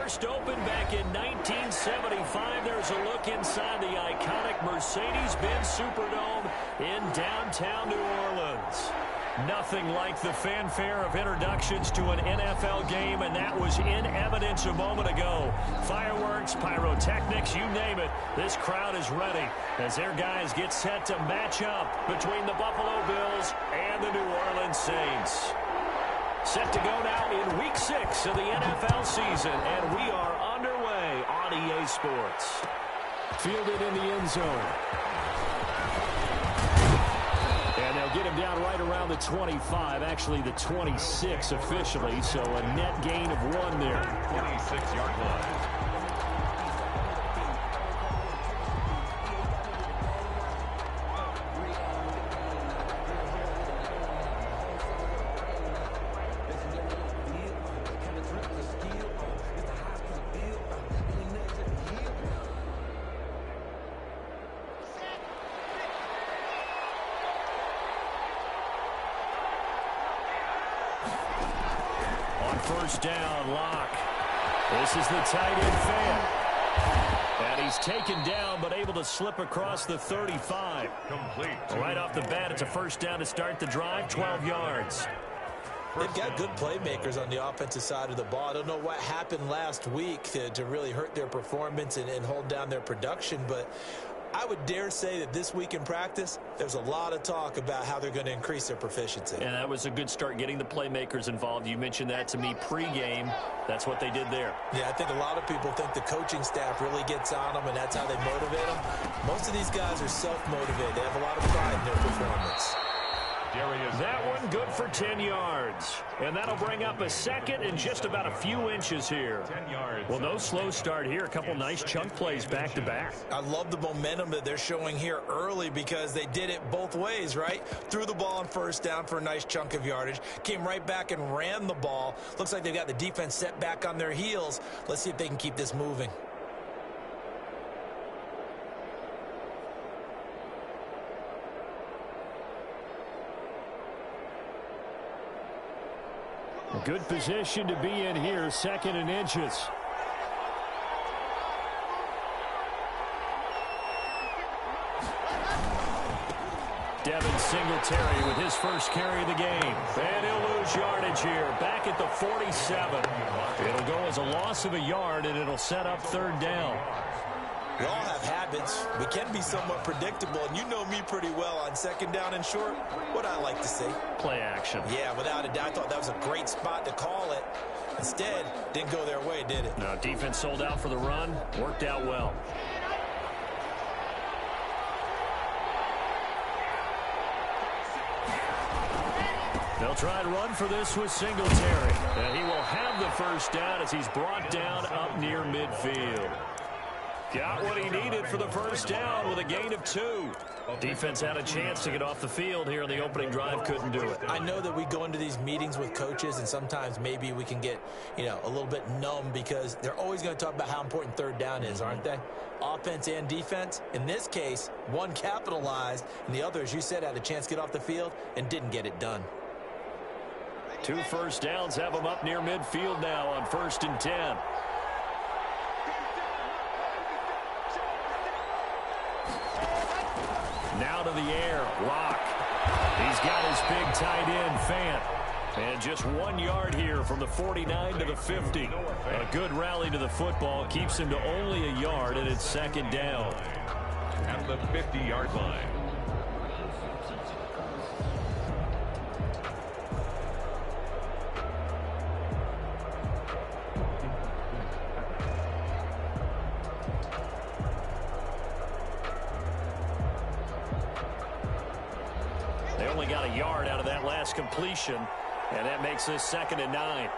First opened back in 1975. There's a look inside the iconic Mercedes-Benz Superdome in downtown New Orleans. Nothing like the fanfare of introductions to an NFL game, and that was in evidence a moment ago. Fireworks, pyrotechnics, you name it. This crowd is ready as their guys get set to match up between the Buffalo Bills and the New Orleans Saints. Set to go now in Week 6 of the NFL season, and we are underway on EA Sports. Fielded in the end zone. And they'll get him down right around the 25, actually the 26 officially, so a net gain of 1 there. 26-yard line. First down, Locke. This is the tight end fan. And he's taken down, but able to slip across the 35. Complete. Right off the bat, it's a first down to start the drive, 12 yards. They've got good playmakers on the offensive side of the ball. I don't know what happened last week to really hurt their performance and hold down their production, but I would dare say that this week in practice, there's a lot of talk about how they're going to increase their proficiency. And that was a good start, getting the playmakers involved. You mentioned that to me pregame. That's what they did there. Yeah, I think a lot of people think the coaching staff really gets on them, and that's how they motivate them. Most of these guys are self-motivated. They have a lot of pride in their performance. That one good for 10 yards. And that'll bring up a second and just about a few inches here. 10 yards. Well, no slow start here. A couple nice chunk plays back-to-back. I love the momentum that they're showing here early because they did it both ways, right? Threw the ball on first down for a nice chunk of yardage. Came right back and ran the ball. Looks like they've got the defense set back on their heels. Let's see if they can keep this moving. A good position to be in here, second and inches. Devin Singletary with his first carry of the game. And he'll lose yardage here, back at the 47. It'll go as a loss of a yard, and it'll set up third down. We all have habits. We can be somewhat predictable, and you know me pretty well on second down and short. What I like to see. Play action. Yeah, without a doubt. I thought that was a great spot to call it. Instead, didn't go their way, did it? No, defense sold out for the run. Worked out well. They'll try and run for this with Singletary. And he will have the first down as he's brought down up near midfield. Got what he needed for the first down with a gain of 2. Defense had a chance to get off the field here in the opening drive, couldn't do it. I know that we go into these meetings with coaches, and sometimes maybe we can get, a little bit numb because they're always going to talk about how important third down is, aren't they? Offense and defense. In this case, one capitalized, and the other, as you said, had a chance to get off the field and didn't get it done. 2 first downs have them up near midfield now on 1st and 10. Now to the air, Locke. He's got his big tight end, Fant. And just 1 yard here from the 49 to the 50. A good rally to the football keeps him to only a yard, and it's second down. At the 50-yard line. They only got a yard out of that last completion, and that makes this 2nd and 9.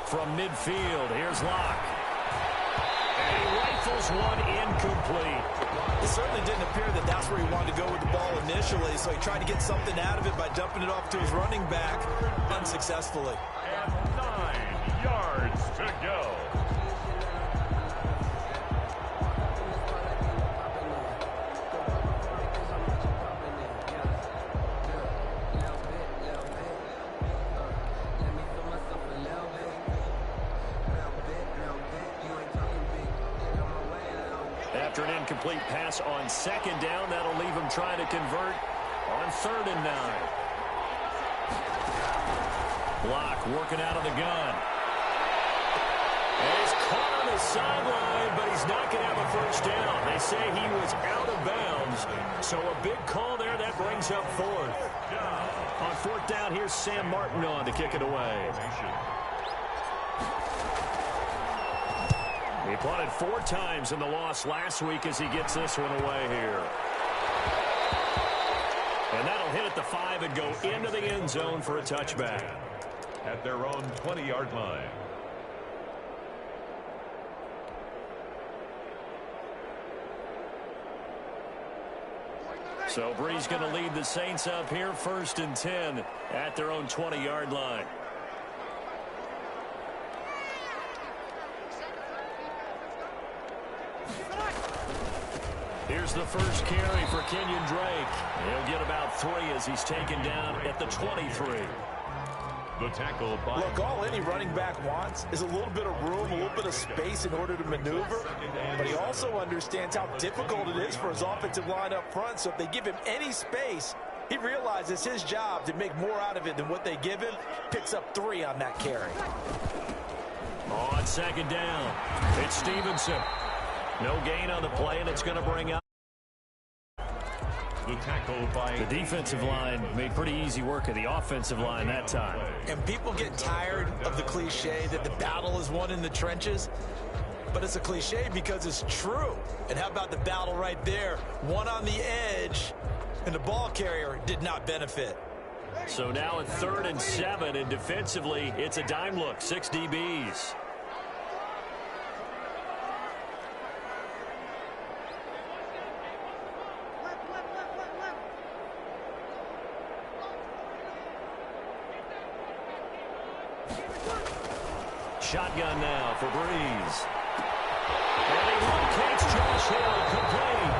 From midfield, here's Locke. And he rifles one incomplete. It certainly didn't appear that that's where he wanted to go with the ball initially, so he tried to get something out of it by dumping it off to his running back unsuccessfully. And 9 yards to go. After an incomplete pass on second down, that'll leave him trying to convert on 3rd and 9. Block working out of the gun. And he's caught on the sideline, but he's not going to have a first down. They say he was out of bounds, so a big call there. That brings up 4th. On 4th down, here's Sam Martin on to kick it away. He punted 4 times in the loss last week as he gets this one away here. And that'll hit at the 5 and go into the end zone for a touchback. At their own 20-yard line. So Brees going to lead the Saints up here, 1st and 10 at their own 20-yard line. Here's the first carry for Kenyon Drake. He'll get about 3 as he's taken down at the 23. The tackle by... Look, all any running back wants is a little bit of room, a little bit of space in order to maneuver. But he also understands how difficult it is for his offensive line up front. So if they give him any space, he realizes his job to make more out of it than what they give him. Picks up 3 on that carry. On 2nd down, it's Stevenson. No gain on the play, and it's going to bring up. The tackle by... The defensive line made pretty easy work of the offensive line that time. And people get tired of the cliche that the battle is won in the trenches. But it's a cliche because it's true. And how about the battle right there? One on the edge, and the ball carrier did not benefit. So now at 3rd and 7, and defensively, it's a dime look, 6 DBs. Shotgun now for Brees. And he locates Josh Hill complete.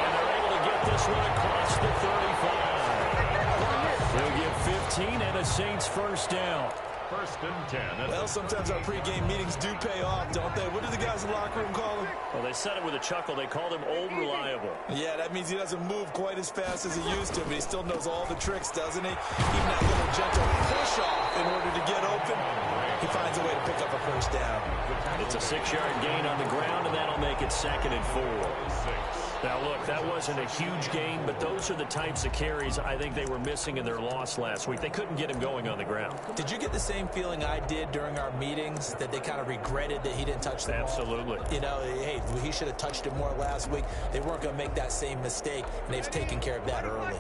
And they're able to get this one across the 35. They'll get 15 and a Saints first down. 1st and 10. Well, sometimes our pregame meetings do pay off, don't they? What do the guys in the locker room call him? Well, they said it with a chuckle. They called him Old Reliable. Yeah, that means he doesn't move quite as fast as he used to, but he still knows all the tricks, doesn't he? Even that little gentle push-off in order to get open, he finds a way to pick up a first down. It's a 6-yard gain on the ground, and that'll make it 2nd and 4. Now, look, that wasn't a huge gain, but those are the types of carries I think they were missing in their loss last week. They couldn't get him going on the ground. Did you get the same feeling I did during our meetings, that they kind of regretted that he didn't touch the ball? Absolutely. You know, hey, he should have touched it more last week. They weren't going to make that same mistake, and they've taken care of that early.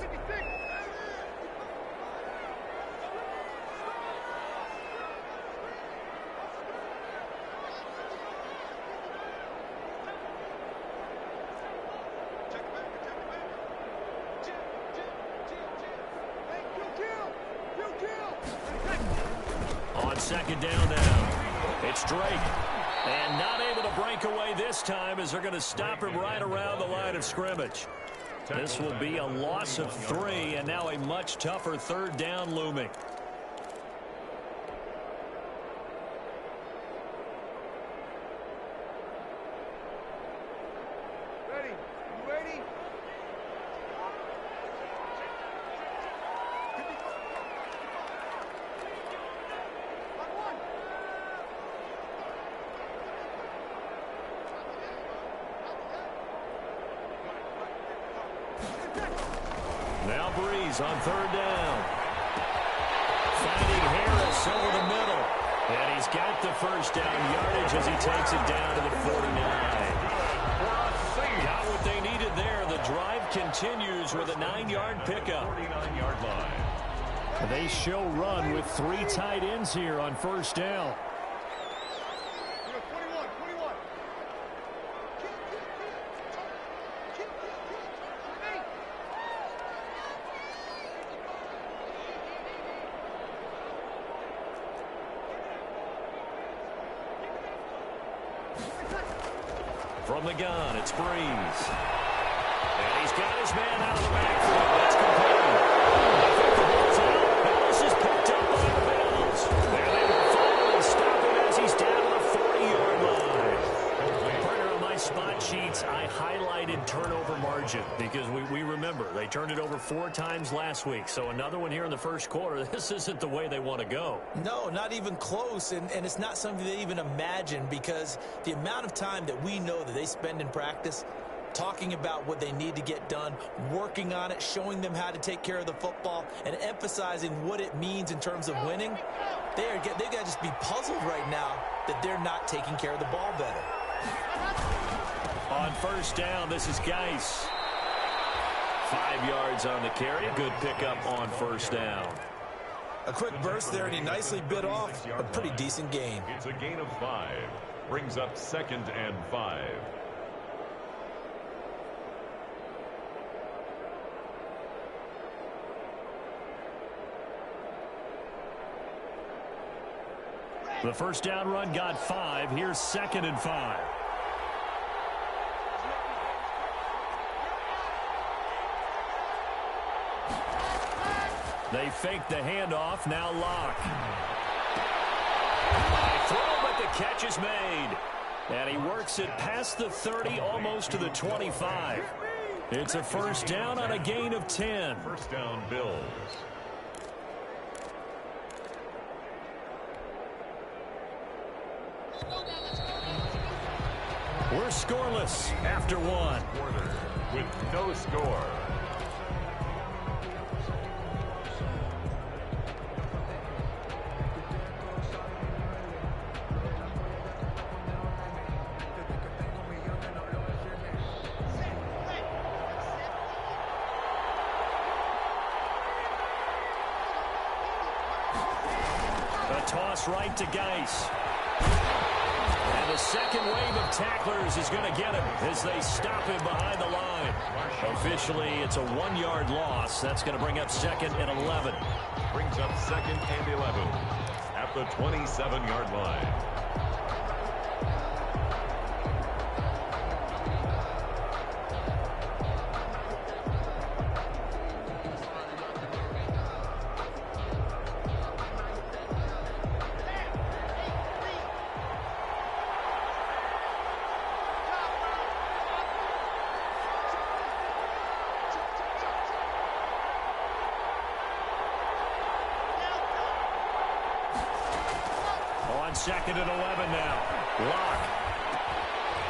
On 2nd down now, it's Drake. And not able to break away this time as they're going to stop him right around the line of scrimmage. This will be a loss of 3, and now a much tougher 3rd down looming. Now Brees on 3rd down. Finding Harris over the middle. And he's got the first down yardage as he takes it down to the 49. Got what they needed there. The drive continues with a 9-yard pickup. 49-yard line. They show run with 3 tight ends here on 1st down. From the gun, it's Brees. And he's got his man out of the backfield. That's complete. I think the ball's out. Harris is picked up out of bounds. And they will finally stop him as he's down to the 40-yard line. Partner on my spot sheets, I highlighted turnover margin because we remember they turned it over 4 times last week. So another one here in the first quarter. This isn't the way they want to go. No, not even close, and it's not something they even imagine, because the amount of time that we know that they spend in practice talking about what they need to get done, working on it, showing them how to take care of the football, and emphasizing what it means in terms of winning. They've got to just be puzzled right now that they're not taking care of the ball better. On first down, this is Geis. 5 yards on the carry. Good pickup on first down. A quick burst there, and he nicely bit off a pretty decent gain. It's a gain of 5. Brings up 2nd and 5. The first down run got 5. Here's 2nd and 5. They fake the handoff. Now Locke. Throw, but the catch is made. And he works it past the 30, almost to the 25. It's a first down on a gain of 10. First down, Bills. We're scoreless after 1. Quarter with no score. A toss right to Geis. And the second wave of tacklers is going to get him as they stop him behind the line. Officially, it's a 1-yard loss. That's going to bring up 2nd and 11. Brings up 2nd and 11 at the 27-yard line. On 2nd and 11 now. Locke.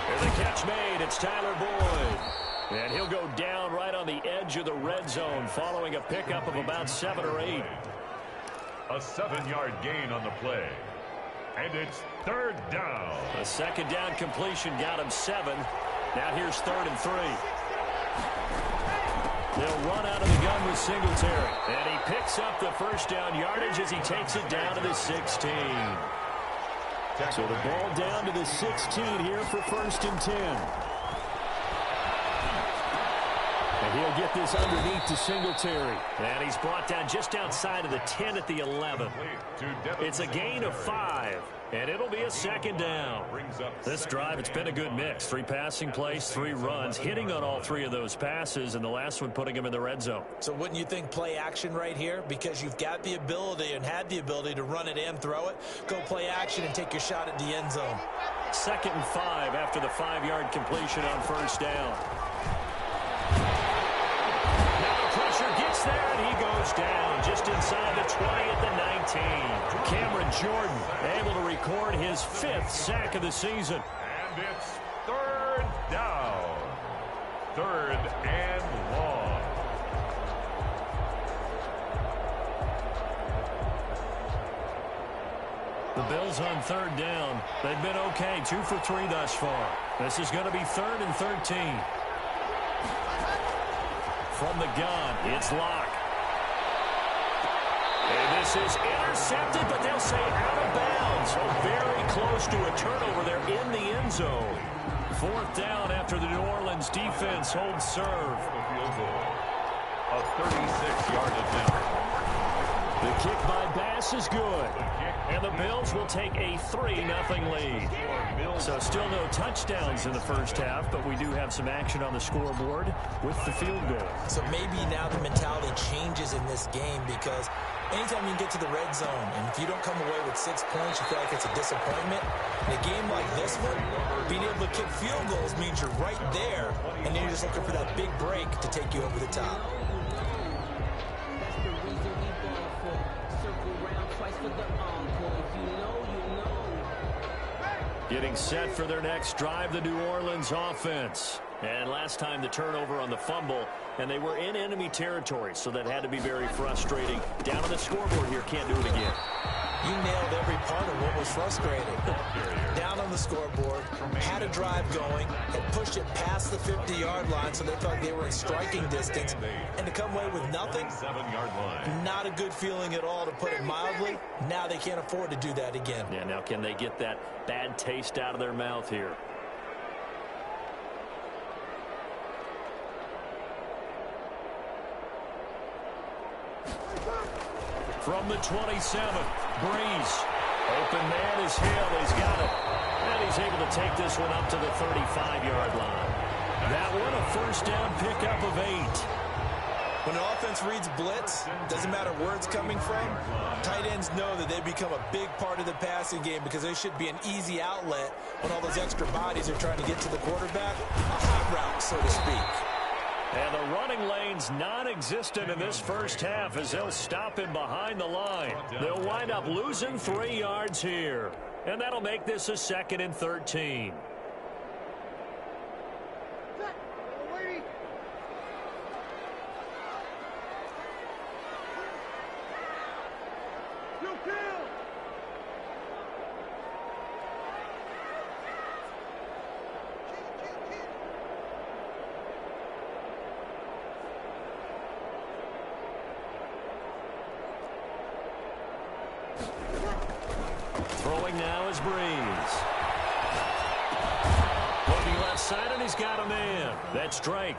There's a catch made. It's Tyler Boyd. And he'll go down right on the edge of the red zone following a pickup of about 7 or 8. A 7-yard gain on the play. And it's 3rd down. A 2nd down completion got him 7. Now here's 3rd and 3. They'll run out of the gun with Singletary. And he picks up the first down yardage as he takes it down to the 16. So the ball down to the 16 here for 1st and 10. And he'll get this underneath to Singletary. And he's brought down just outside of the 10 at the 11. It's a gain of 5. And it'll be a 2nd down. This drive, it's been a good mix. 3 passing plays, 3 runs, hitting on all 3 of those passes, and the last one putting him in the red zone. So wouldn't you think play action right here? Because you've got the ability and had the ability to run it and throw it. Go play action and take your shot at the end zone. 2nd and 5 after the 5-yard completion on first down. Now the pressure gets there, and he goes down just inside the 20 at the 19. Cameron Jordan able to record his 5th sack of the season. And it's 3rd down. 3rd and long. The Bills on 3rd down. They've been okay, 2 for 3 thus far. This is going to be 3rd and 13. From the gun, it's Locke. And this is intercepted, but they'll say out of bounds. So very close to a turnover there in the end zone. 4th down after the New Orleans defense holds serve. A 36-yard attempt. The kick by Bass is good. And the Bills will take a 3-0 lead. So still no touchdowns in the first half, but we do have some action on the scoreboard with the field goal. So maybe now the mentality changes in this game because anytime you can get to the red zone, and if you don't come away with 6 points, you feel like it's a disappointment. In a game like this one, being able to kick field goals means you're right there, and then you're just looking for that big break to take you over the top. Getting set for their next drive, the New Orleans offense. And last time the turnover on the fumble, and they were in enemy territory, so that had to be very frustrating. Down on the scoreboard here, can't do it again. You nailed every part of what was frustrating. Down on the scoreboard, had a drive going, had pushed it past the 50-yard line so they thought they were in striking distance, and to come away with nothing, not a good feeling at all, to put it mildly. Now they can't afford to do that again. Yeah, now can they get that bad taste out of their mouth here? From the 27, Breeze. Open man is Hill. He's got it. And he's able to take this one up to the 35-yard line. That one a first down pickup of 8. When an offense reads blitz, doesn't matter where it's coming from, tight ends know that they become a big part of the passing game because they should be an easy outlet when all those extra bodies are trying to get to the quarterback. A hot route, so to speak. And the running lane's non-existent in this first half as they'll stop him behind the line. They'll wind up losing 3 yards here. And that'll make this a 2nd and 13. Throwing now is Breeze. Looking left side, and he's got a man. That's Drake.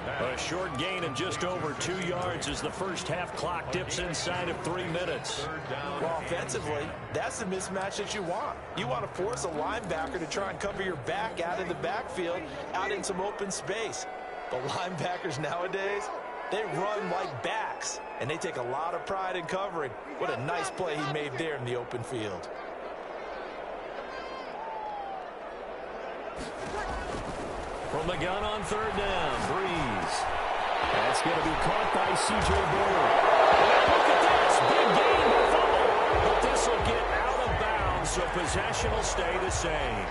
A short gain of just over 2 yards as the first half clock dips inside of 3 minutes. Well, offensively, that's the mismatch that you want. You want to force a linebacker to try and cover your back out in the backfield, out in some open space. But linebackers nowadays, they run like backs, and they take a lot of pride in covering. What a nice play he made there in the open field. From the gun on 3rd down, Breeze. That's going to be caught by C.J. Bird. Look at this, big gain, fumble. But this will get out of bounds, so possession will stay the same.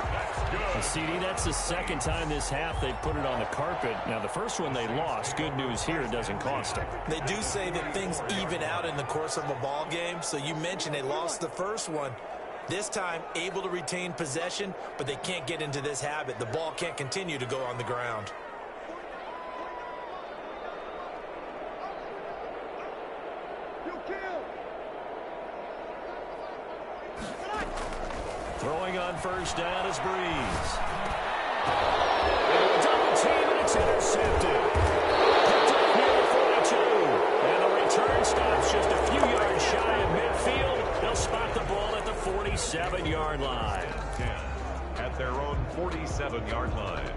CD, that's the 2nd time this half they've put it on the carpet. Now, the first one they lost. Good news here, it doesn't cost them. They do say that things even out in the course of a ball game. So you mentioned they lost the first one. This time, able to retain possession, but they can't get into this habit. The ball can't continue to go on the ground. Throwing on 1st down is Breeze. Double team, and it's intercepted. Picked up near the 42. And the return stops just a few yards shy of midfield. They'll spot the ball at the 47-yard line. At their own 47-yard line.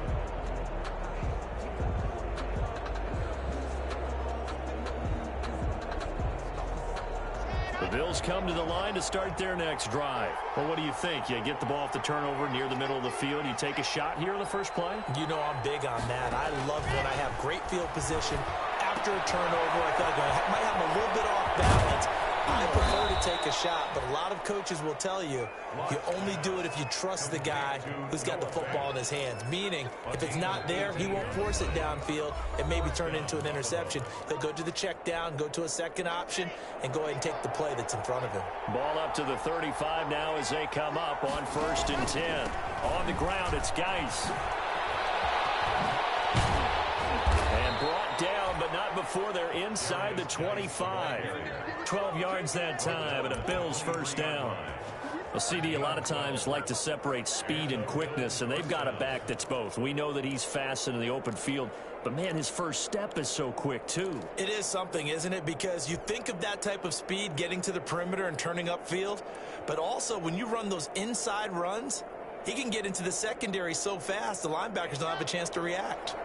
The Bills come to the line to start their next drive. Well, what do you think? You get the ball off the turnover near the middle of the field. You take a shot here on the first play? You know I'm big on that. I love when I have great field position. After a turnover, I feel like I might have a little bit off balance. I prefer to take a shot, but a lot of coaches will tell you, you only do it if you trust the guy who's got the football in his hands. Meaning, if it's not there, he won't force it downfield and maybe turn it into an interception. He'll go to the check down, go to a second option, and go ahead and take the play that's in front of him. Ball up to the 35 now as they come up on 1st and 10. On the ground, it's Geis. And brought down, but not before they're inside the 25. 12 yards that time, and a Bills first down. Well, CD, a lot of times like to separate speed and quickness, and they've got a back that's both. We know that he's fast in the open field, but, man, his first step is so quick, too. It is something, isn't it? Because you think of that type of speed getting to the perimeter and turning upfield, but also when you run those inside runs, he can get into the secondary so fast the linebackers don't have a chance to react.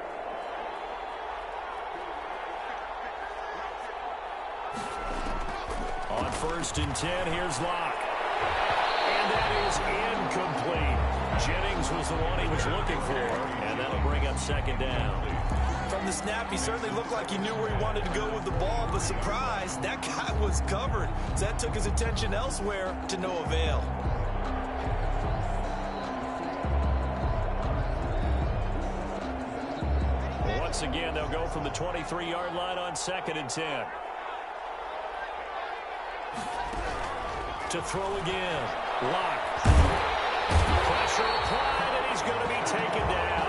On 1st and 10, here's Locke. And that is incomplete. Jennings was the one he was looking for, and that'll bring up 2nd down. From the snap, he certainly looked like he knew where he wanted to go with the ball, but surprise, that guy was covered. So that took his attention elsewhere to no avail. Once again, they'll go from the 23-yard line on 2nd and 10. To throw again. Locke. Pressure applied, and he's going to be taken down.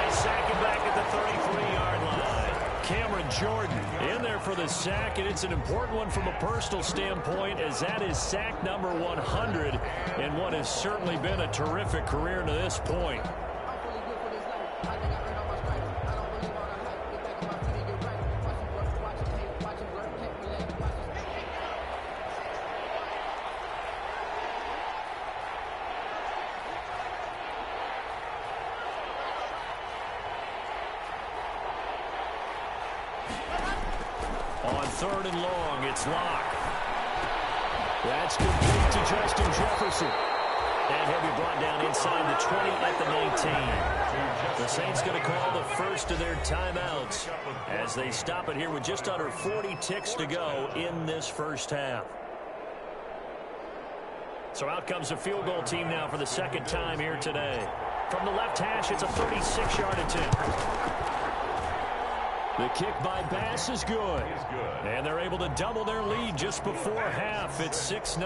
They sack him back at the 33-yard line. Cameron Jordan in there for the sack, and it's an important one from a personal standpoint, as that is sack number 100 in what has certainly been a terrific career to this point. On 3rd and long, it's Locke. That's complete to Justin Jefferson. And he'll be brought down inside the 20 at the 19. The Saints going to call the first of their timeouts as they stop it here with just under 40 ticks to go in this first half. So out comes the field goal team now for the 2nd time here today. From the left hash, it's a 36-yard attempt. The kick by Bass is good. And they're able to double their lead just before half. It's 6-0.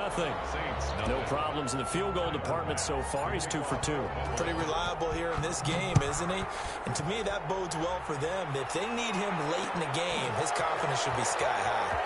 No problems in the field goal department so far. He's 2 for 2. Pretty reliable here in this game, isn't he? And to me, that bodes well for them. If they need him late in the game, his confidence should be sky high.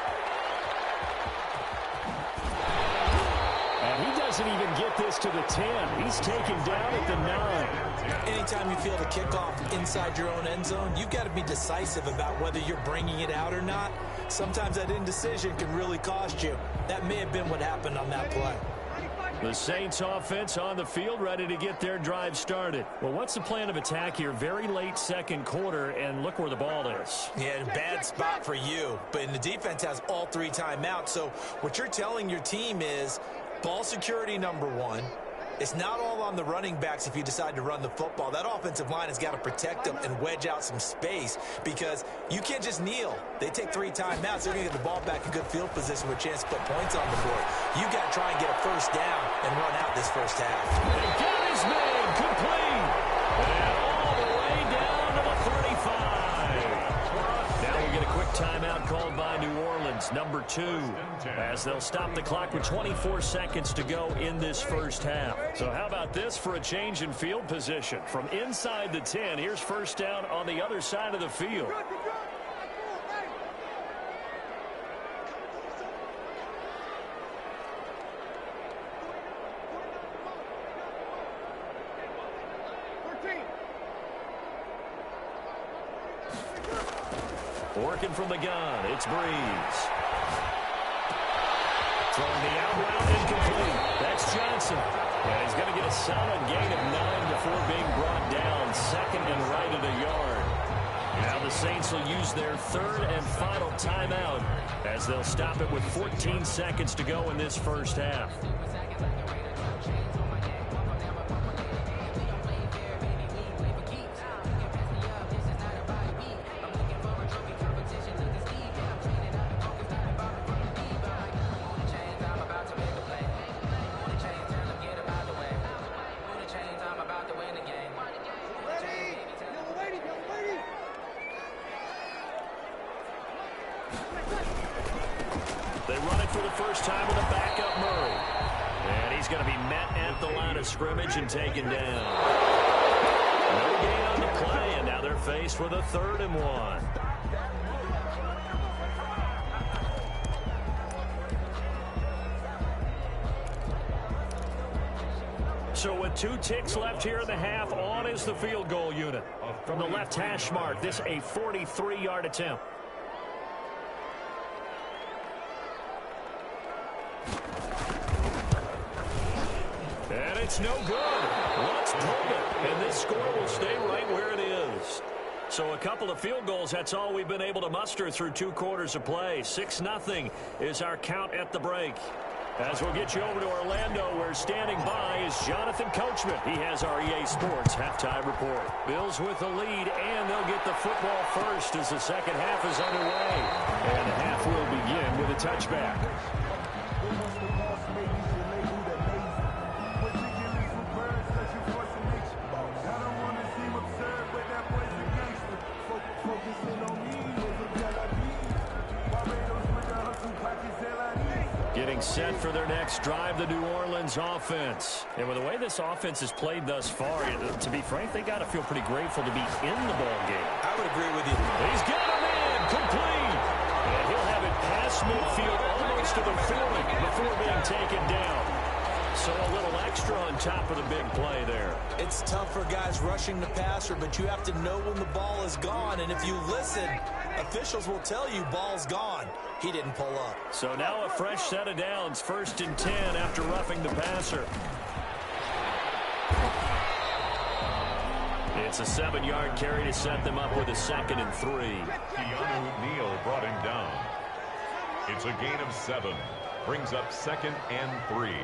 And he doesn't even get this to the 10. He's taken down at the 9. Anytime you feel the kickoff inside your own end zone, you've got to be decisive about whether you're bringing it out or not. Sometimes that indecision can really cost you. That may have been what happened on that play. The Saints offense on the field, ready to get their drive started. Well, what's the plan of attack here? Very late 2nd quarter, and look where the ball is. Yeah, bad spot for you. But the defense has all 3 timeouts. So what you're telling your team is ball security number 1. It's not all on the running backs if you decide to run the football. That offensive line has got to protect them and wedge out some space because you can't just kneel. They take 3 timeouts. They're going to get the ball back in good field position with a chance to put points on the board. You got to try and get a first down and run out this first half. The get is made complete. And all the way down to the 35. Now we get a quick timeout called by New Orleans, number 2, as they'll stop the clock with 24 seconds to go in this first half. So how about this for a change in field position? From inside the 10, here's first down on the other side of the field. Working from the gun, it's Breeze. Throwing the out route incomplete. That's Johnson. And he's going to get a solid gain of 9 before being brought down. 2nd and right at a yard. Now the Saints will use their 3rd and final timeout as they'll stop it with 14 seconds to go in this first half. They run it for the first time with a backup Murray. And he's going to be met at the line of scrimmage and taken down. No gain on the play, and now they're faced with a 3rd and 1. So with 2 ticks left here in the half, on is the field goal unit. From the left hash mark, this a 43-yard attempt. And it's no good. Let's pull it. And this score will stay right where it is. So a couple of field goals, that's all we've been able to muster through 2 quarters of play. 6-0 is our count at the break. As we'll get you over to Orlando, where standing by is Jonathan Coachman. He has our EA Sports halftime report. Bills with the lead, and they'll get the football first as the second half is underway. And the half will begin with a touchback. Getting set for their next drive, the New Orleans offense. And with the way this offense has played thus far, to be frank, they got to feel pretty grateful to be in the ball game. I would agree with you. He's got him in, complete. And he'll have it past midfield almost to the 40 before being taken down. So a little extra on top of the big play there. It's tough for guys rushing the passer, but you have to know when the ball is gone. And if you listen, officials will tell you ball's gone. He didn't pull up. So now a fresh set of downs, 1st and 10 after roughing the passer. It's a 7-yard carry to set them up with a 2nd and 3. Keanu Neal brought him down. It's a gain of 7. Brings up 2nd and 3.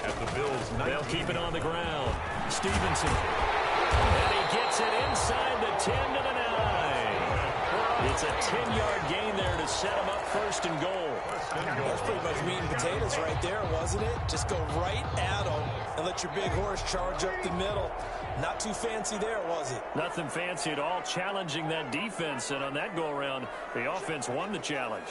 At the Bills' 19. They'll keep it on the ground. Stevenson. And he gets it inside the 10 to the 9. It's a 10-yard gain there to set him up 1st and goal. That's pretty much meat and potatoes right there, wasn't it? Just go right at him and let your big horse charge up the middle. Not too fancy there, was it? Nothing fancy at all, challenging that defense. And on that go-around, the offense won the challenge.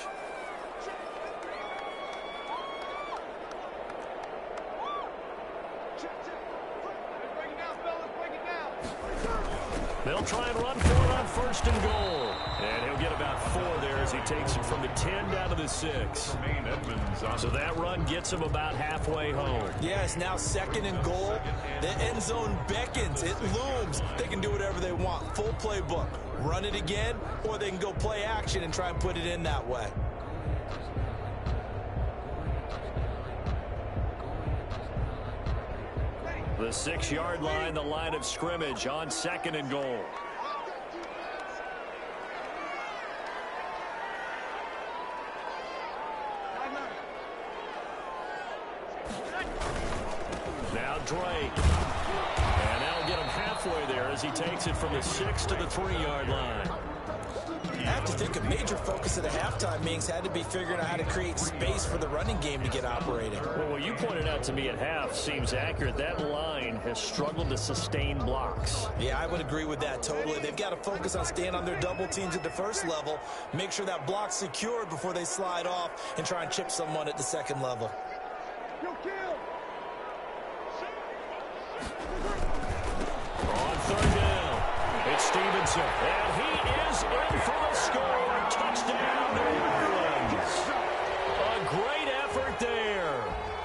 They'll try and run for it on 1st and goal. And he'll get about 4 there as he takes it from the 10 down to the 6. So that run gets him about halfway home. Yeah, it's now 2nd and goal. The end zone beckons. It looms. They can do whatever they want. Full playbook. Run it again, or they can go play action and try and put it in that way. The 6-yard line, the line of scrimmage on 2nd and goal. Now Drake. And that'll get him halfway there as he takes it from the 6 to the 3-yard line. I have to think a major focus of the halftime meetings had to be figuring out how to create space for the running game to get operating. Well, what you pointed out to me at half seems accurate. That line has struggled to sustain blocks. Yeah, I would agree with that totally. They've got to focus on staying on their double teams at the first level, make sure that block's secured before they slide off and try and chip someone at the second level. On 3rd down, it's Stevenson. And he is in for a score. Touchdown, New Orleans. A great effort there.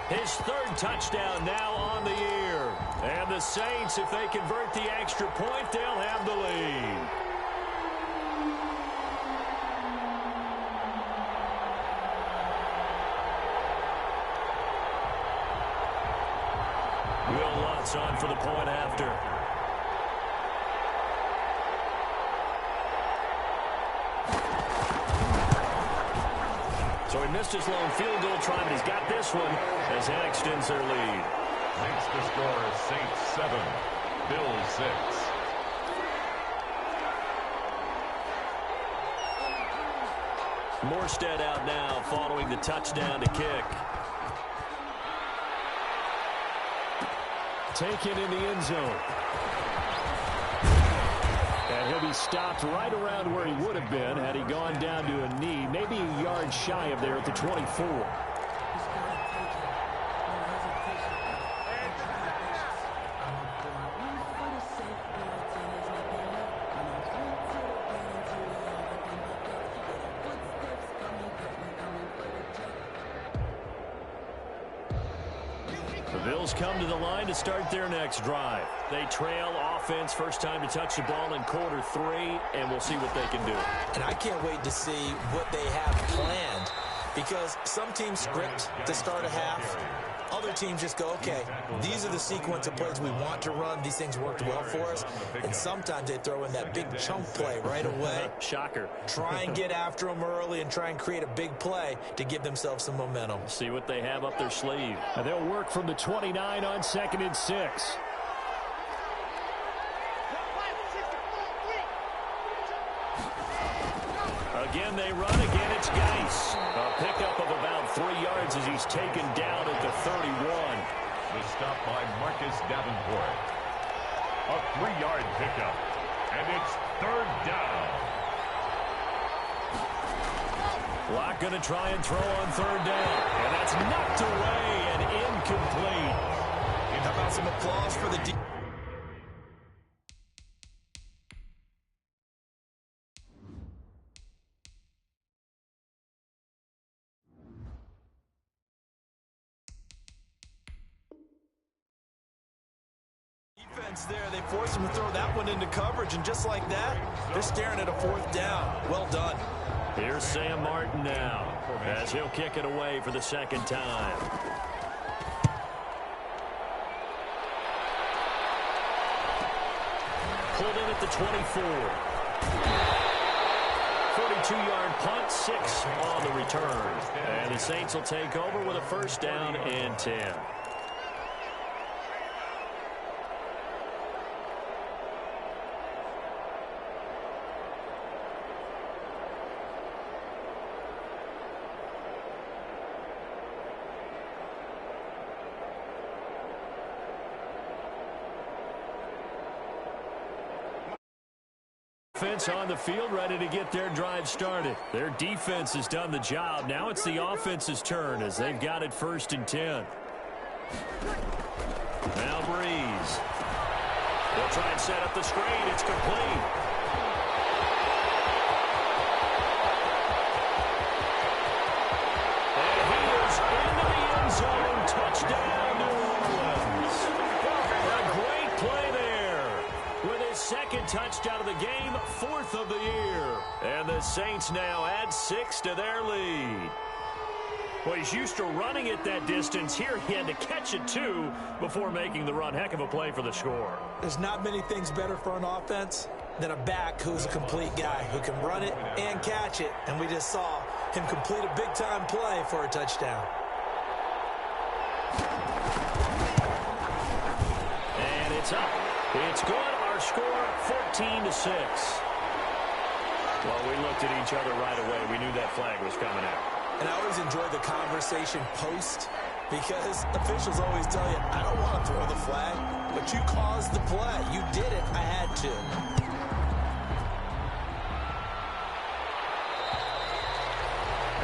His 3rd touchdown now on the year. And the Saints, if they convert the extra point, they'll have the lead. Will Lutz on for the point after. So he missed his lone field goal try, but he's got this one as that extends their lead. Makes the score Saints 7, Bills 6. Morstead out now following the touchdown to kick. Taken in the end zone. And he'll be stopped right around where he would have been had he gone down to a knee, maybe a yard shy of there at the 24. Bills come to the line to start their next drive. They trail offense, first time to touch the ball in quarter 3, and we'll see what they can do. And I can't wait to see what they have planned, because some teams script to start a half. Other teams just go, okay, these are the sequence of plays we want to run. These things worked well for us. And sometimes they throw in that big chunk play right away. Shocker. Try and get after them early and try and create a big play to give themselves some momentum. See what they have up their sleeve. And they'll work from the 29 on 2nd and 6. Again, they run. Again, it's Geis. A pickup of about 3 yards as he's taken down at the 31. The stop by Marcus Davenport. A 3-yard pickup. And it's 3rd down. Locke going to try and throw on 3rd down. And that's knocked away and incomplete. How about some applause for the defense? There, they force him to throw that one into coverage, and just like that, they're staring at a 4th down. Well done. Here's Sam Martin now, as he'll kick it away for the 2nd time. Pulled in at the 24. 42-yard punt, 6 on the return. And the Saints will take over with a 1st down and 10. Offense on the field, ready to get their drive started. Their defense has done the job. Now it's the offense's turn as they've got it 1st and 10. Now Breeze. They'll try and set up the screen. It's complete. And he is into the end zone. Touchdown, New Orleans. A great play there. With his 2nd touchdown of the game, 4th of the year. And the Saints now add 6 to their lead. Well, he's used to running it that distance. Here he had to catch it, too, before making the run. Heck of a play for the score. There's not many things better for an offense than a back who's a complete guy, who can run it and catch it. And we just saw him complete a big-time play for a touchdown. And it's up. It's good. Our score, 14-6. Well, we looked at each other right away. We knew that flag was coming out. And I always enjoy the conversation post, because officials always tell you, I don't want to throw the flag, but you caused the play. You did it. I had to.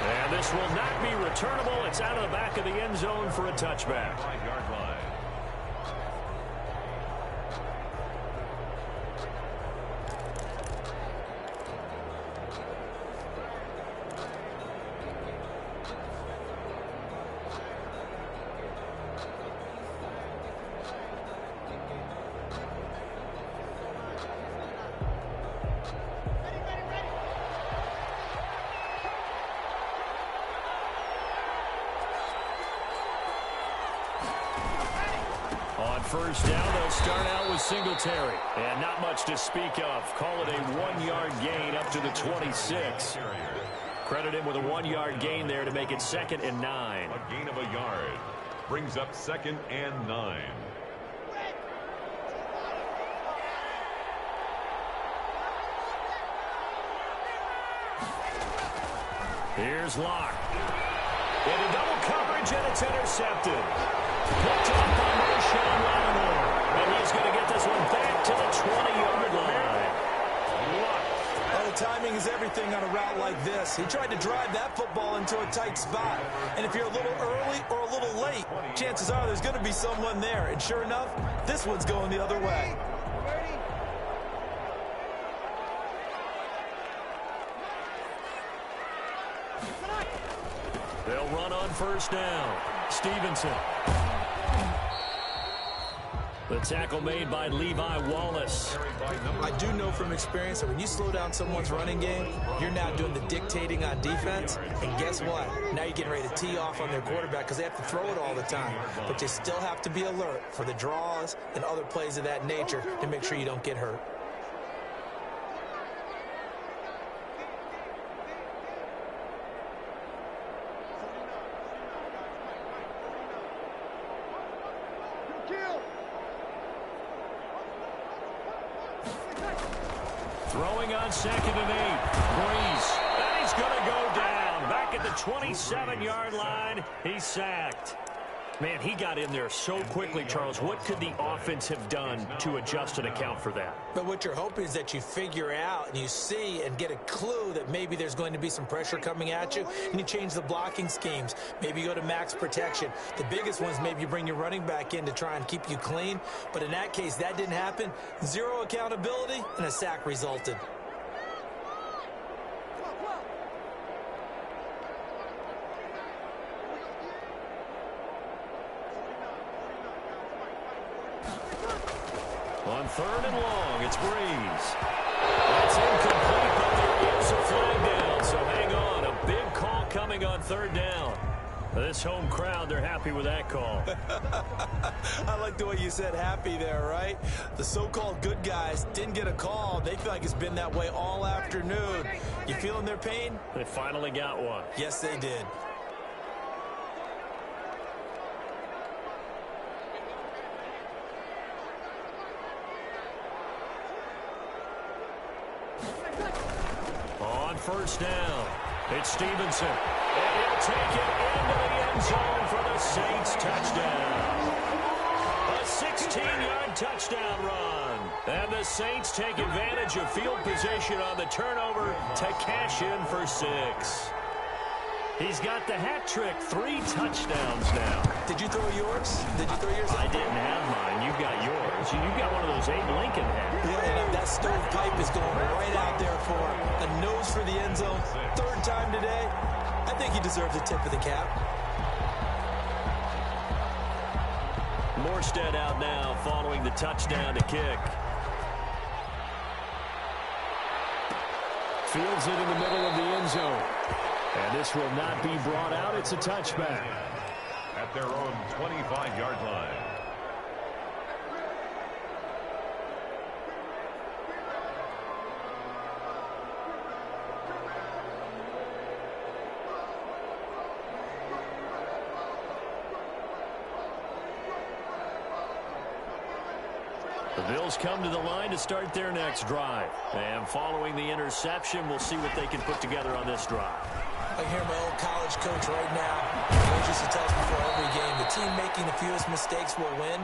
And this will not be returnable. It's out of the back of the end zone for a touchback. 5-yard line. First down, they'll start out with Singletary. And not much to speak of. Call it a 1-yard gain up to the 26. Credit him with a 1-yard gain there to make it 2nd and 9. A gain of a yard brings up 2nd and 9. Here's Locke. Into double coverage, and it's intercepted. Picked up by Marshawn Lattimore. And he's going to get this one back to the 20-yard line. Well, the timing is everything on a route like this. He tried to drive that football into a tight spot. And if you're a little early or a little late, chances are there's going to be someone there. And sure enough, this one's going the other way. They'll run on first down. Stevenson. The tackle made by Levi Wallace. I do know from experience that when you slow down someone's running game, you're now doing the dictating on defense. And guess what? Now you're getting ready to tee off on their quarterback because they have to throw it all the time. But you still have to be alert for the draws and other plays of that nature to make sure you don't get hurt. Throwing on 2nd and 8. Breeze. And he's going to go down. Back at the 27-yard line. He's sacked. Man, he got in there so quickly, Charles. What could the offense have done to adjust and account for that? But what you're hoping is that you figure out and you see and get a clue that maybe there's going to be some pressure coming at you, and you change the blocking schemes. Maybe you go to max protection. The biggest one is maybe you bring your running back in to try and keep you clean. But in that case, that didn't happen. Zero accountability, and a sack resulted. On 3rd and long, it's Breeze. That's incomplete, but there is a flag down. So hang on, a big call coming on 3rd down. This home crowd, they're happy with that call. I like the way you said happy there, right? The so-called good guys didn't get a call. They feel like it's been that way all afternoon. You feeling their pain? They finally got one. Yes, they did. On 1st down, it's Stevenson. And he'll take it into the end zone for the Saints touchdown. A 16-yard touchdown run. And the Saints take advantage of field position on the turnover to cash in for 6. He's got the hat trick, 3 touchdowns now. Did you throw yours? Did you throw yours? I didn't have mine. You've got yours. You've got one of those Abe Lincoln hats. Yeah, and that stovepipe is going right out there for a nose for the end zone. 3rd time today. I think he deserves a tip of the cap. Morstead out now following the touchdown to kick. Fields it in the middle of the end zone. And this will not be brought out. It's a touchback. At their own 25-yard line. The Bills come to the line to start their next drive. And following the interception, we'll see what they can put together on this drive. I hear my old college coach right now. Coach used to tell us before every game, the team making the fewest mistakes will win.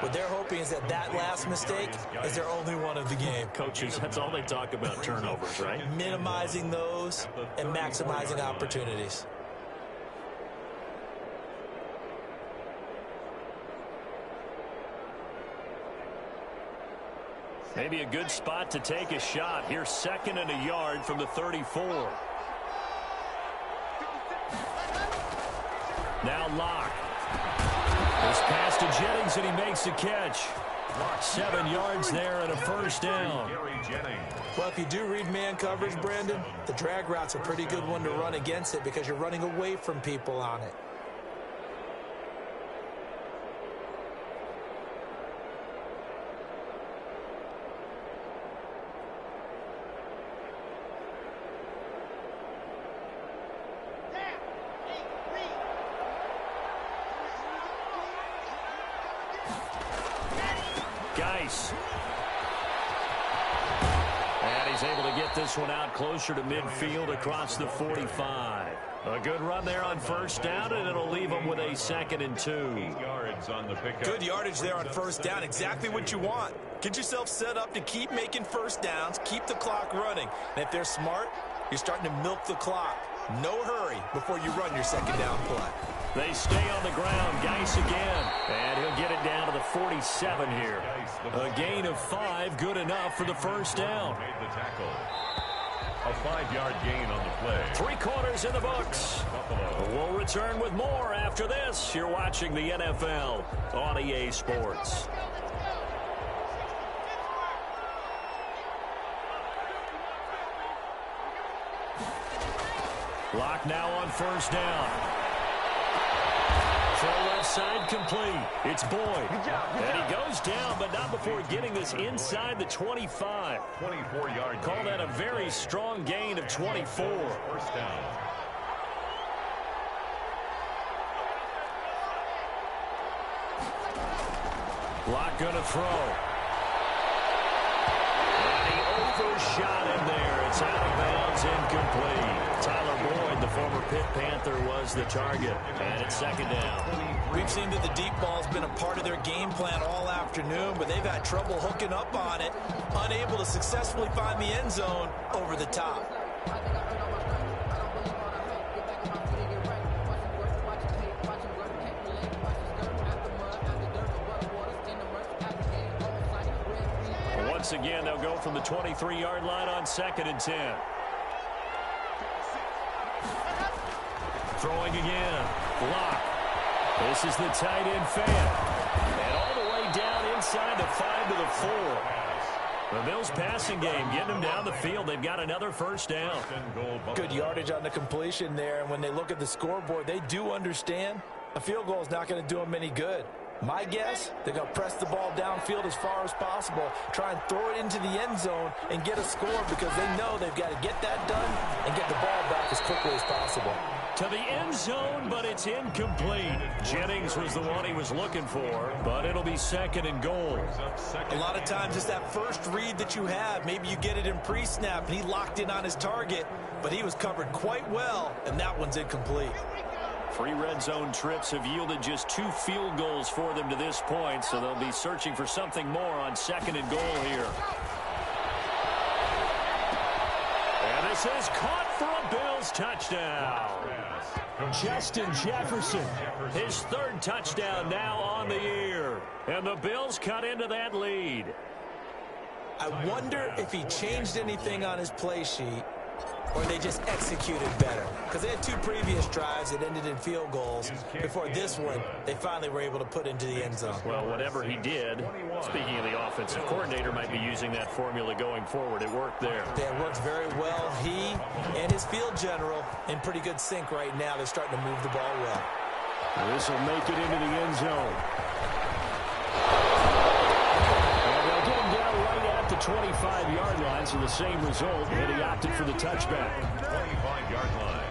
What they're hoping is that that last mistake is their only one of the game. Coaches, that's all they talk about, turnovers, right? Minimizing those and maximizing opportunities. Maybe a good spot to take a shot. Here's 2nd and a yard from the 34. Now Locke. This pass to Jennings, and he makes the catch. 7 yards there and a 1st down. Well, if you do read man coverage, Brandon, the drag route's a pretty good one to run against it because you're running away from people on it. Geis. And he's able to get this one out closer to midfield across the 45. A good run there on 1st down, and it'll leave them with a 2nd and 2. 8 yards on the pickup. Good yardage there on 1st down. Exactly what you want. Get yourself set up to keep making 1st downs, keep the clock running. And if they're smart, you're starting to milk the clock. No hurry before you run your 2nd down play. They stay on the ground. Geis again. And he'll get it down to the 47 here. A gain of 5, good enough for the 1st down. Made the tackle. A 5-yard gain on the play. 3 quarters in the books. We'll return with more after this. You're watching the NFL on EA Sports. Lock now on first down. Throw left side complete. It's Boyd. Good job. And he goes down, but not before getting this inside the 25. 24-yard Call that a very strong gain of 24. First down. Lock going to throw. And he overshot him there. It's out of bounds, incomplete. Tyler Boyd, the former Pitt Panther, was the target. And it's second down. We've seen that the deep ball has been a part of their game plan all afternoon, but they've had trouble hooking up on it, unable to successfully find the end zone over the top. Once again, they'll go from the 23-yard line on 2nd and 10. Throwing again. Lock. This is the tight end fan. And all the way down inside the 5 to the 4. The Bills passing game getting them down the field. They've got another first down. Good yardage on the completion there. And when they look at the scoreboard, they do understand a field goal is not going to do them any good. My guess, they're going to press the ball downfield as far as possible, try and throw it into the end zone and get a score because they know they've got to get that done and get the ball back as quickly as possible. To the end zone, but it's incomplete. Jennings was the one he was looking for, but it'll be 2nd and goal. A lot of times it's that first read that you have. Maybe you get it in pre-snap, and he locked in on his target, but he was covered quite well, and that one's incomplete. 3 red zone trips have yielded just 2 field goals for them to this point, so they'll be searching for something more on 2nd and goal here. And this is caught for a Bills touchdown. Justin Jefferson, his 3rd touchdown now on the year. And the Bills cut into that lead. I wonder if he changed anything on his play sheet or they just executed better. Because they had 2 previous drives that ended in field goals. Before this one, they finally were able to put into the end zone. Well, whatever he did, speaking of the offensive coordinator, might be using that formula going forward. It worked there. It worked very well. He and his field general in pretty good sync right now. They're starting to move the ball well. This will make it into the end zone. They'll get him down right at the 25-yard line, so the same result, and he opted for the touchback. 25-yard line.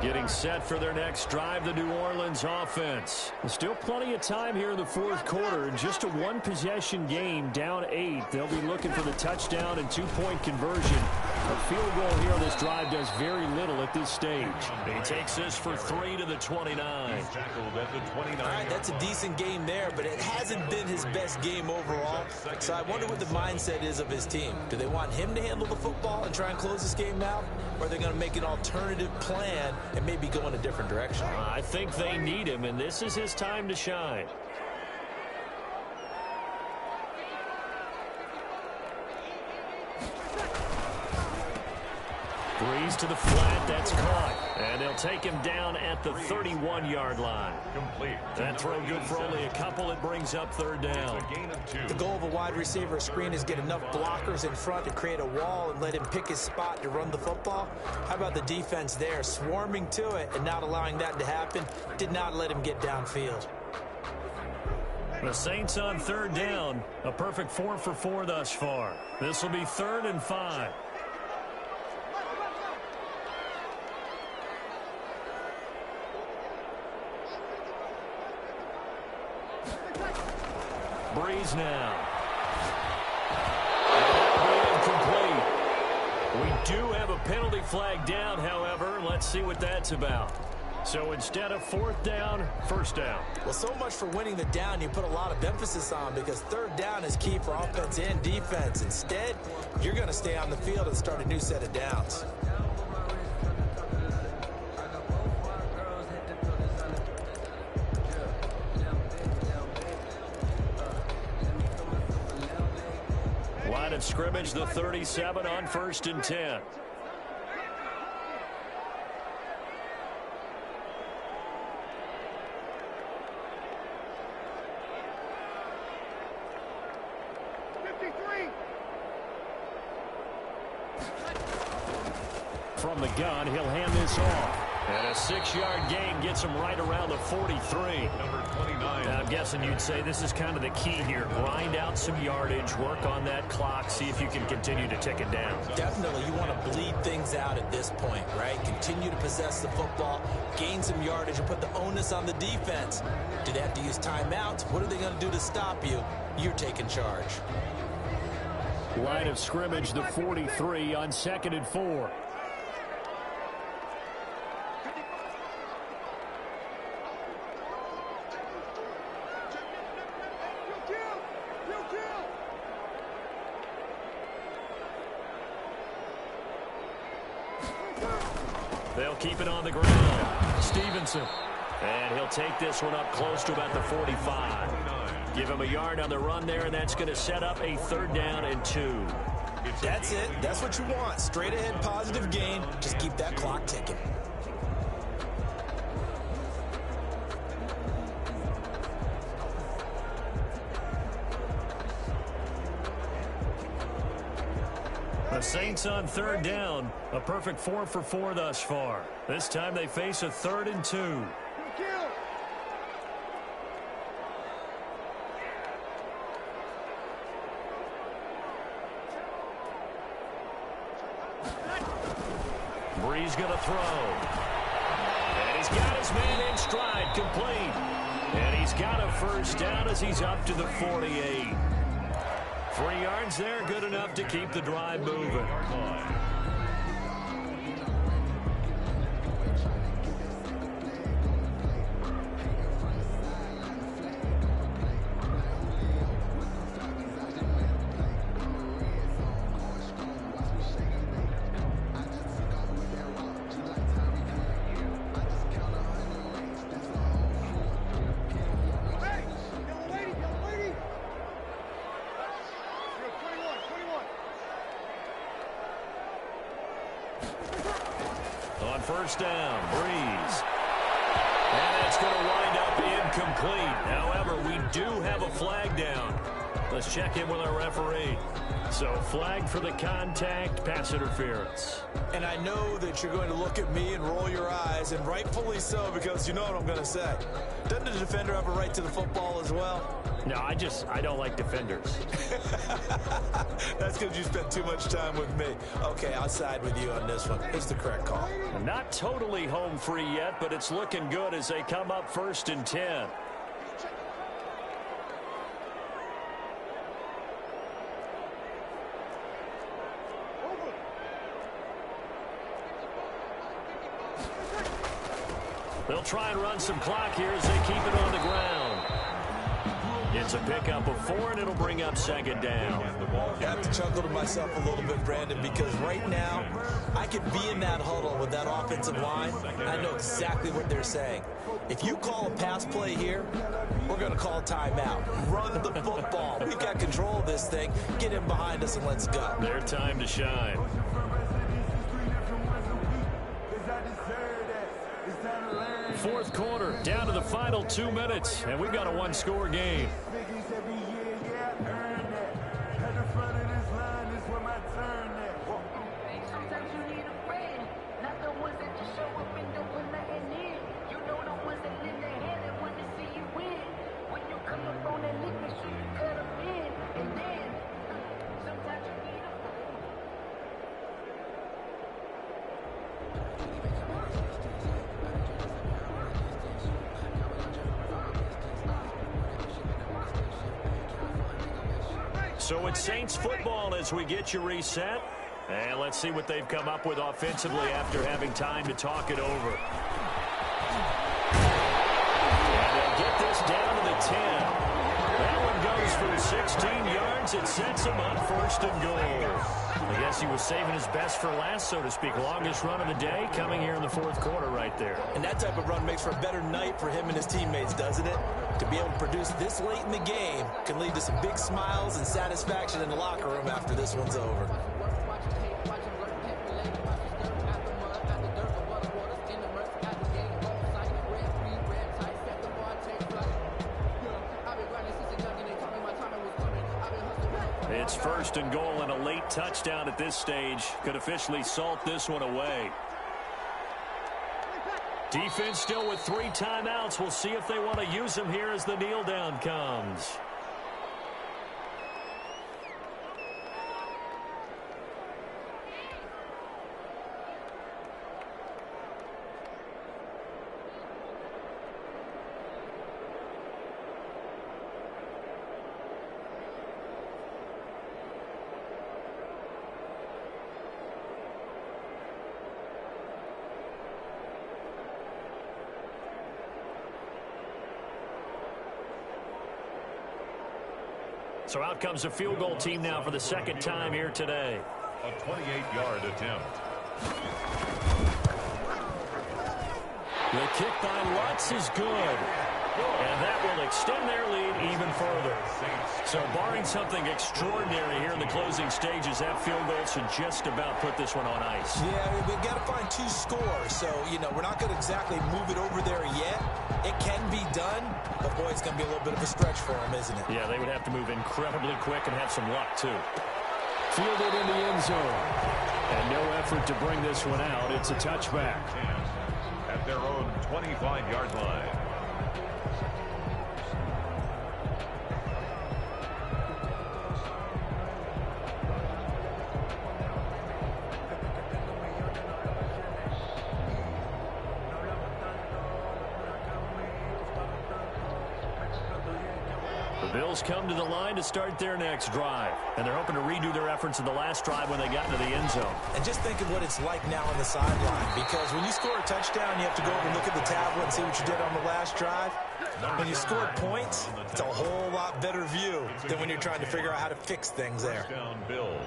Getting set for their next drive, the New Orleans offense. Still plenty of time here in the 4th quarter. Just a 1-possession game, down 8. They'll be looking for the touchdown and 2-point conversion. A field goal here on this drive does very little at this stage. He takes this for 3 to the 29. He's tackled at the 29. All right, that's a decent game there, but it hasn't been his best game overall. So I wonder what the mindset is of his team. Do they want him to handle the football and try and close this game out? Or are they going to make an alternative plan and maybe go in a different direction? I think they need him, and this is his time to shine. Breeze to the flat, that's caught. And they'll take him down at the 31-yard line. Complete. That throw good for only a couple. It brings up 3rd down. A gain of 2. The goal of a wide receiver screen is get enough blockers in front to create a wall and let him pick his spot to run the football. How about the defense there, swarming to it and not allowing that to happen? Did not let him get downfield. The Saints on 3rd down. A perfect 4 for 4 thus far. This will be 3rd and 5. Breeze now. Incomplete. We do have a penalty flag down, however. Let's see what that's about. So instead of 4th down, 1st down. Well, so much for winning the down you put a lot of emphasis on because 3rd down is key for offense and defense. Instead, you're going to stay on the field and start a new set of downs. Line of scrimmage, the 37 on 1st and 10. from the gun. He'll hand this off. And a 6-yard gain gets him right around the 43. Number 29. Now, I'm guessing you'd say this is kind of the key here. Grind out some yardage, work on that clock, see if you can continue to tick it down. Definitely, you want to bleed things out at this point, right? Continue to possess the football, gain some yardage, and put the onus on the defense. Do they have to use timeouts? What are they going to do to stop you? You're taking charge. Line of scrimmage, the 43 on 2nd and 4. They'll keep it on the ground. Stevenson. And he'll take this one up close to about the 45. Give him a yard on the run there, and that's going to set up a 3rd down and 2. That's it. That's what you want. Straight ahead, positive gain. Just keep that clock ticking. The Saints on 3rd down. A perfect 4 for 4 thus far. This time they face a 3rd and 2. Brees going to throw. And he's got his man in stride, complete. And he's got a 1st down as he's up to the 48. 3 yards there, good enough to keep the drive moving. On 1st down, Brees. And it's going to wind up incomplete. However, we do have a flag down. Let's check in with our referee. So, flag for the contact, pass interference. And I know that you're going to look at me and roll your eyes, and rightfully so, because you know what I'm going to say. Doesn't the defender have a right to the football as well? No, I don't like defenders. That's because you spent too much time with me. Okay, I'll side with you on this one. It's the correct call. Not totally home free yet, but it's looking good as they come up 1st and 10. They'll try and run some clock here as they keep it on the ground. It's a pickup of 4, and it'll bring up 2nd down. I have to chuckle to myself a little bit, Brandon, because right now I could be in that huddle with that offensive line. I know exactly what they're saying. If you call a pass play here, we're going to call timeout. Run the football. We've got control of this thing. Get him behind us and let's go. Their time to shine. Fourth quarter, down to the final 2 minutes, and we've got a 1-score game. So it's Saints football as we get you reset. And let's see what they've come up with offensively after having time to talk it over. And they'll get this down to the 10. That one goes for 16 yards. It sets him up 1st and goal. I guess he was saving his best for last, so to speak. Longest run of the day coming here in the 4th quarter right there. And that type of run makes for a better night for him and his teammates, doesn't it? To be able to produce this late in the game can lead to some big smiles and satisfaction in the locker room after this one's over. It's first and goal and a late touchdown at this stage. Could officially salt this one away. Defense still with 3 timeouts. We'll see if they want to use them here as the kneel down comes. So out comes a field goal team now for the second time here today. A 28-yard attempt. The kick by Lutz is good. And that will extend their lead even further. So barring something extraordinary here in the closing stages, that field goal should just about put this one on ice. Yeah, we've got to find 2 scores. So, we're not going to exactly move it over there yet. It can be done, but, boy, it's going to be a little bit of a stretch for them, isn't it? Yeah, they would have to move incredibly quick and have some luck, too. Fielded in the end zone. And no effort to bring this one out. It's a touchback. At their own 25-yard line. Bills come to the line to start their next drive. And they're hoping to redo their efforts in the last drive when they got into the end zone. And just think of what it's like now on the sideline. Because when you score a touchdown, you have to go over and look at the tablet and see what you did on the last drive. When you scored points, it's a whole lot better view than when you're trying to figure out how to fix things there. Down Bills.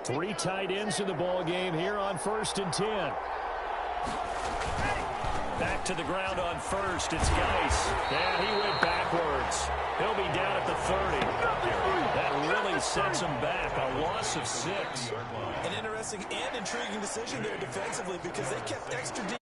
3 tight ends in the ball game here on 1st and 10. Back to the ground on first. It's Geis. Yeah, he went backwards. He'll be down at the 30. That really sets him back. A loss of 6. An interesting and intriguing decision there defensively because they kept extra deep.